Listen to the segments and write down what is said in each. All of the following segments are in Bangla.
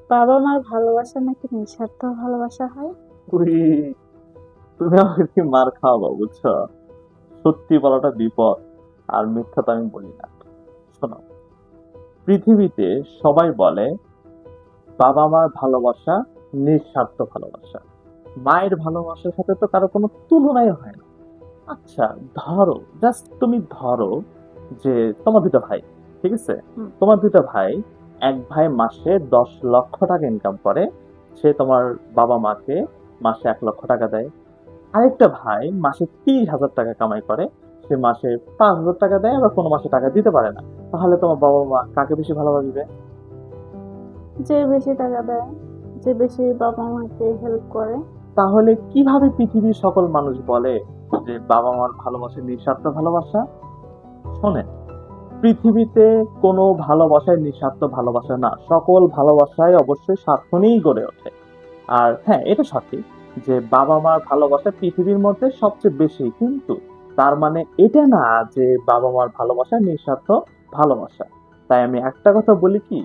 বাবা মার ভালোবাসা নাকি নিঃস্বার্থ ভালোবাসা হয়? তুই তুমি আমাকে কি মার খাওয়াবো, বুঝছো? সত্যি বলাটা বিপদ, আর মিথ্যা তো আমি বলি না। শোনো, পৃথিবীতে সবাই বলে বাবা মার ভালোবাসা নিঃস্বার্থ ভালোবাসা। মায়ের ভালোবাসার সাথে তো কারো কোনো তুলনাই হয় না। আচ্ছা, ধরো, জাস্ট তুমি ধরো যে তোমার দুটো ভাই, ঠিক আছে? হুম। তোমার দুটো ভাই, এক ভাই মাসে 10 লক্ষ টাকা ইনকাম করে, সে তোমার বাবা মাকে মাসে 1 লক্ষ টাকা দেয়। আরেকটা ভাই মাসে 30,000 টাকা কামাই করে, সে মাসে 5,000 টাকা দেয়, আবার কোনো মাসে টাকা দিতে পারে না। তাহলে তোমার বাবা মা কাকে বেশি ভালোবাসবে? যে বেশি টাকা দেয়, যে বেশি বাবা মাকে হেল্প করে। তাহলে কিভাবে পৃথিবীর সকল মানুষ বলে যে বাবা মার ভালোবাসা নিঃস্বার্থ ভালোবাসা? শোনেন, পৃথিবীতে কোনো ভালোবাসায় নিঃস্বার্থ ভালোবাসা না, সকল ভালোবাসায় অবশ্যই স্বার্থ নিয়েই গড়ে ওঠে। আর হ্যাঁ, এটা সঠিক যে বাবা মার ভালোবাসা পৃথিবীর মধ্যে সবচেয়ে বেশি, কিন্তু তার মানে এটা না যে বাবা মার ভালোবাসা নিঃস্বার্থ ভালোবাসা। তাই আমি একটা কথা বলি কি,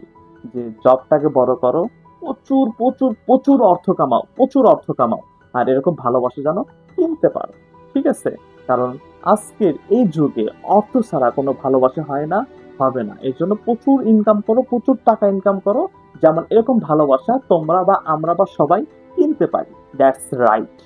যে জবটাকে বড় করো, প্রচুর প্রচুর প্রচুর অর্থ কামাও, প্রচুর অর্থ কামাও, আর এরকম ভালোবাসা যেন কিনতে পারো, ঠিক আছে? কারণ আজকের এই যুগে অর্থ ছাড়া কোনো ভালোবাসা হয় না, হবে না। এর জন্য প্রচুর ইনকাম করো, প্রচুর টাকা ইনকাম করো, যেমন এরকম ভালোবাসা তোমরা বা আমরা বা সবাই কিনতে পারি। That's right.